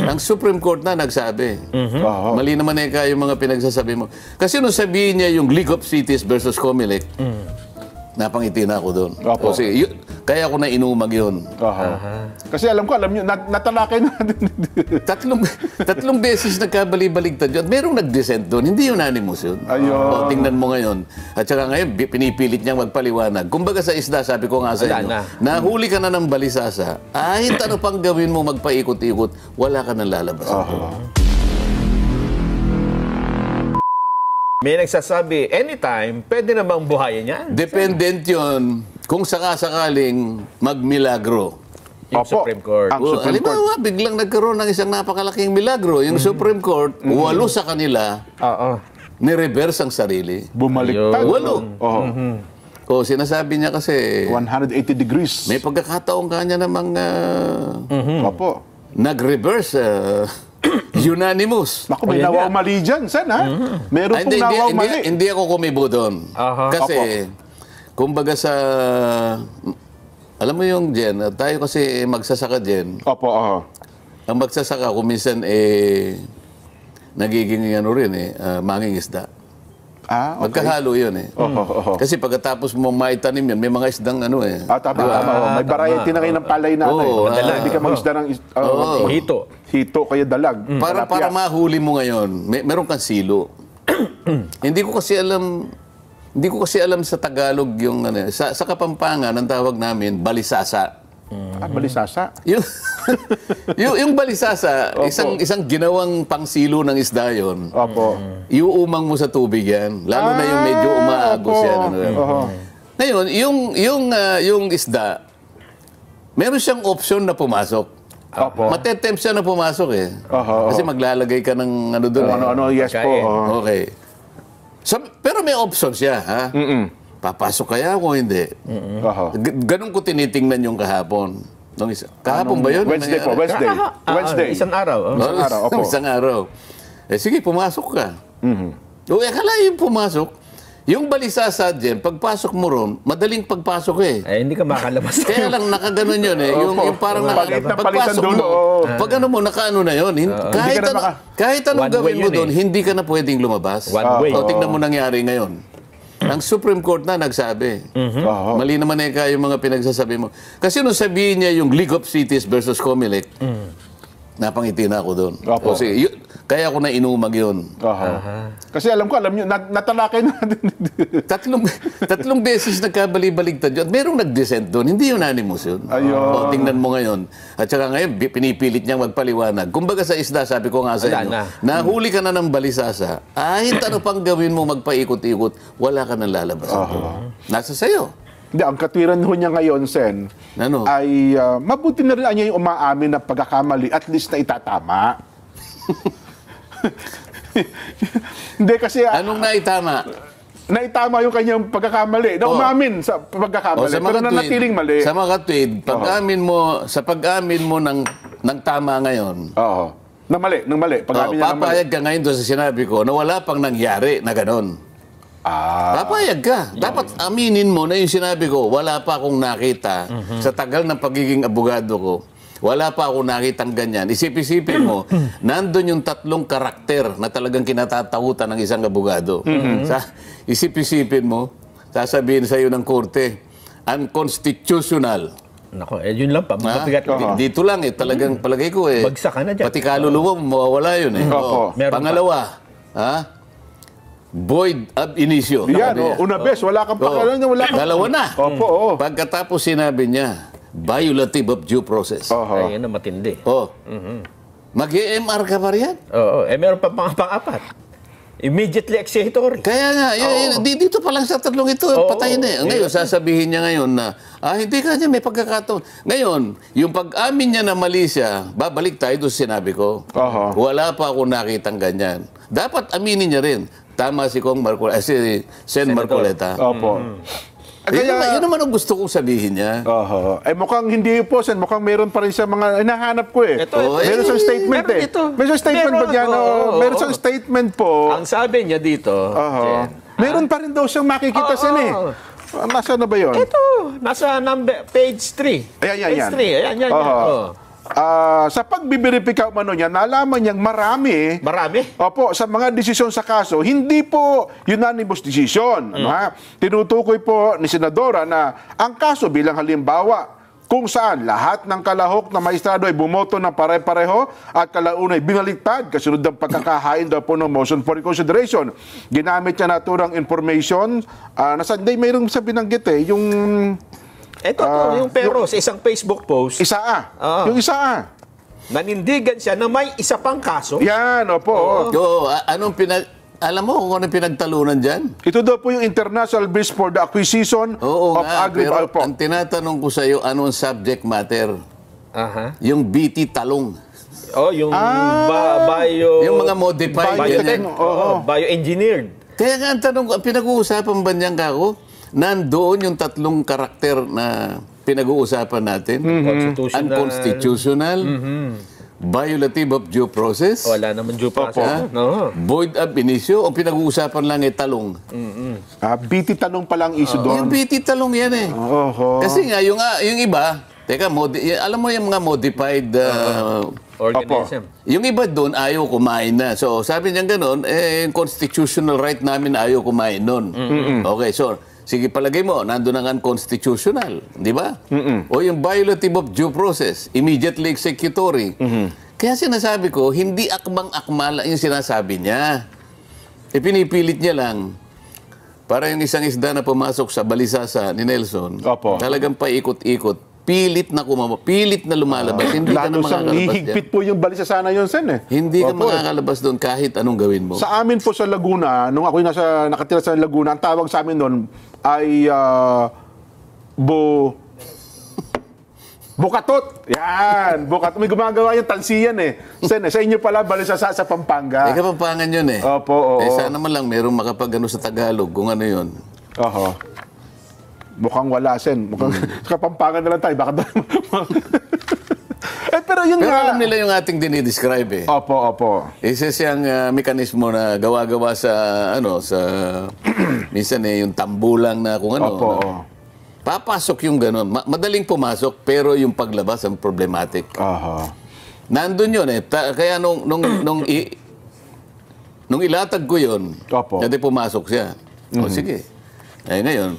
Ang Supreme Court na nagsabi. Mali naman yung mga pinagsasabi mo. Kasi nung sabihin niya yung League of Cities versus Comelec, napangiti na ako doon. Kasi kaya ako na inumag yun. Kasi alam nyo, natalakay na. tatlong beses nagkabali-baligtad yun. At merong nag-dissent doon. Hindi unanimous yun. O, tingnan mo ngayon. At saka ngayon, pinipilit niyang magpaliwanag. Kumbaga sa isda, sabi ko nga sa inyo, nahuli ka na ng balisasa. Kahit ano pang gawin mo, magpaikot-ikot, wala ka nang lalabas. May nagsasabi, anytime, pwede na bang buhayin yan? Dependent yun kung sakasakaling magmilagro. Yung Supreme Court. Halimbawa, biglang nagkaroon ng isang napakalaking milagro. Yung Supreme Court, 8 sa kanila, ni-reverse ang sarili. Bumaliktad. 8. O, sinasabi niya kasi 180 degrees. may pagkakataong kanya namang nag-reverse unanimous. Naku, may nawaw mali dyan, Sen, ha? Meron pong nawaw mali. Hindi ako kumibo doon. Kasi, kumbaga sa... Alam mo yung Jen, tayo kasi magsasaka Jen. Ang magsasaka, kuminsan nagiging manging isda. Magkahalo yun Kasi pagkatapos mo maitanim yun, may mga isdang May variety na kayo ng palay na hindi ka mag-isda ng hito kaya dalag. Para mahuli mo ngayon, meron kang silo. Hindi ko kasi alam sa Tagalog yung sa Kapampangan ang tawag namin balisasa. Balisasa? yung balisasa, isang ginawang pangsilo ng isda yun. Iuumang mo sa tubig yan. Lalo na yung medyo umaagos yan. Ngayon, yung isda, meron siyang option na pumasok. Matetempt siya na pumasok Kasi maglalagay ka ng doon. Yes po. Okay. Pero may option siya, ha? Papasok kaya o hindi? Ganun ko tinitingnan yung kahapon. Kahapon ba yun? Wednesday po. Wednesday. Isang araw. Isang araw. Sige, pumasok ka. Akala yung pumasok. Yung balisasa dyan, pagpasok mo ron, madaling pagpasok hindi ka makalabas. Kaya lang nakaganon yun yung parang pagpasok mo, pag ano mo, nakaano na yun. Kahit anong gawin mo doon, hindi ka na pwedeng lumabas. O, tingnan mo nangyari ngayon. Ang Supreme Court na nagsabi. Mali naman yung mga pinagsasabi mo. Kasi nung sabihin niya yung League of Cities versus Comelec, napangiti na ako doon. Kasi kaya ako na inumag yun. Kasi alam nyo, natalakay na. tatlong beses nagkabali-baligtad yun. At merong nag-dissent doon. Hindi unanimous yun. O, tingnan mo ngayon. At saka ngayon, pinipilit niyang magpaliwanag. Kumbaga sa isda, sabi ko nga sa inyo, nahuli ka na ng balisasa. Kahit ano pang gawin mo, magpaikot-ikot, wala ka nang lalabas. Nasa sayo. Hindi, ang katwiran ho niya ngayon, Sen, ay mabuti na rin niya yung umaamin na pagkakamali, at least na itatama. Hindi kasi... Anong naitama? Naitama yung kanyang pagkakamali. Na umamin sa pagkakamali. Pero nanatiling mali. Sa mga tweet, pag-amin mo ng tama ngayon. Nang mali. Papayag ka ngayon doon sa sinabi ko na wala pang nangyari na ganon. Papayag ka. Dapat aminin mo na yung sinabi ko, wala pa akong nakita sa tagal ng pagiging abogado ko. Wala pa akong nakitang ganyan. Isip-isipin mo, nandun yung 3 karakter na talagang kinatatakutan ng isang abogado. Isip-isipin mo, sasabihin sa iyo ng korte, unconstitutional. Nako, yun lang pa. Dito lang talagang palagay ko bagsak ka na dyan. Pati kaluluwa mo, mawawala yun Pangalawa, void ab initio. Una bes, wala kang pakialam. Dalawa na. Pagkatapos sinabi niya, violative of due process. Ay, yun na matindi. Mag-EMR ka pa riyan? Meron pa pang-apat. Immediately executory. Kaya nga, dito pa lang sa 3 ito, patayin Ngayon, sasabihin niya ngayon na, hindi ka niya, may pagkakataon. Ngayon, yung pag-amin niya na mali siya, babalik tayo doon sa sinabi ko. Wala pa ako nakitang ganyan. Dapat aminin niya rin. Tama si Sen Marcoleta. Yun naman ang gusto kong sabihin niya. Mukhang hindi po, Sen. Mukhang meron pa rin siya mga hinahanap ko meron siyang statement Meron siyang statement ba dyan? Meron siyang statement po. Ang sabi niya dito, meron pa rin daw siyang makikita, Sen Nasa na ba yun? Ito, nasa page 3. Ayan. Page 3, ayan. sa pagbiberipika umano niya, nalaman niyang marami. Marami? Opo, sa mga desisyon sa kaso, hindi po unanimous decision. Ano, ha? Tinutukoy po ni Senadora na ang kaso bilang halimbawa, kung saan lahat ng kalahok na maestrado ay bumoto ng pare-pareho at kalauna ay binaliktad kasunod ng pagkakahain daw po ng motion for reconsideration. Ginamit niya naturang information na hindi mayroong sa binanggit yung... Ito yung pero sa isang Facebook post. Yung isa. Nanindigan siya na may isa pang kaso. Yan, opo. Alam mo kung anong pinagtalunan dyan? Ito daw po yung International Bridge for the Acquisition of pero Agri-Alpo. ang tinatanong ko sa iyo, anong subject matter? Yung BT talong. Yung bio... Yung mga modified. Bioengineered. Kaya nga ang tanong ko, ang pinag-uusapan ba niyan kako? Nandoon yung tatlong karakter na pinag-uusapan natin. Unconstitutional. Violative of due process. Wala naman due process. No. Void ab initio. O pinag-uusapan lang talong. BT talong palang issue doon. Yung BT talong yan eh. Kasi nga, yung iba, teka, alam mo yung mga modified organism. Yung iba doon, ayaw kumain na. So, sabi niya gano'n, constitutional right namin ayaw kumain nun. Okay, so, sige, palagay mo, nandun ang unconstitutional, di ba? O yung violative of due process, immediately executory. Kaya sinasabi ko, hindi akmang-akma yung sinasabi niya. Pinipilit niya lang. Para yung isang isda na pumasok sa balisasa ni Nelson, talagang paikot-ikot, pilit na lumalabas. Hindi ka na Lalo siyang makakalabas hihigpit po yung balisasana yun, Sen. Hindi ka makakalabas doon kahit anong gawin mo. Sa amin po sa Laguna, nung ako'y nakatira sa Laguna, ang tawag sa amin doon ay bukatot. Yan, bukatot. May gumagawa yung talsiyan Sen, sa inyo pala, balisasa sa Pampanga. Kapampangan yun Opo. Sana man lang merong makapag-ano sa Tagalog kung ano yun. Mukhang wala, Sen. Mukhang Kapampangan na lang tayo. Baka pero yun Pero nga. alam nila yung ating dinidescribe Opo. Isa siyang mekanismo na gawa-gawa sa, minsan yung tambulang na kung ano. Papasok yung gano'n. Madaling pumasok, pero yung paglabas ang problematic. Nandun yun kaya nung ilatag ko yun, hindi pumasok siya. O sige. Ay ngayon,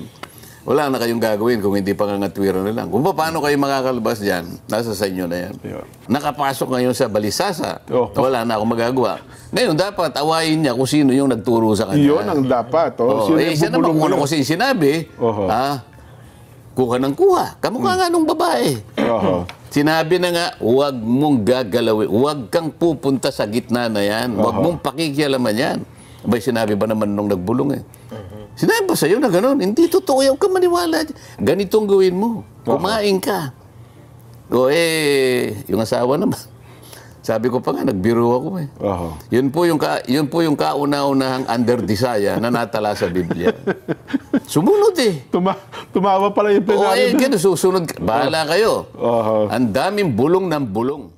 wala na kayong gagawin kung hindi pangangatwiran na lang. Kung paano kayo makakalabas dyan, nasa sa inyo na yan. Nakapasok ngayon sa balisasa, wala na akong magagawa. Ngayon, dapat awayin niya kung sino yung nagturo sa kanya. Yun ang dapat. Siya naman kung ano kasi sinabi, kuha ng kuha. Kamukha nga nung babae. Sinabi na nga, huwag mong gagalawin. Huwag kang pupunta sa gitna na yan. Huwag mong pakikialaman yan. Abay, sinabi ba naman nung nagbulong Sinabi ba sa'yo na gano'n? Hindi totoo. Huwag kang maniwala. Ganitong gawin mo. Kumain ka. Yung asawa naman. Sabi ko pa nga, nagbiro ako Yun po yung kauna-unahang under desire na natala sa Biblia. Sumunod Tumawa pala yung plenaryo. Susunod. Bahala kayo. Ang daming bulong ng bulong.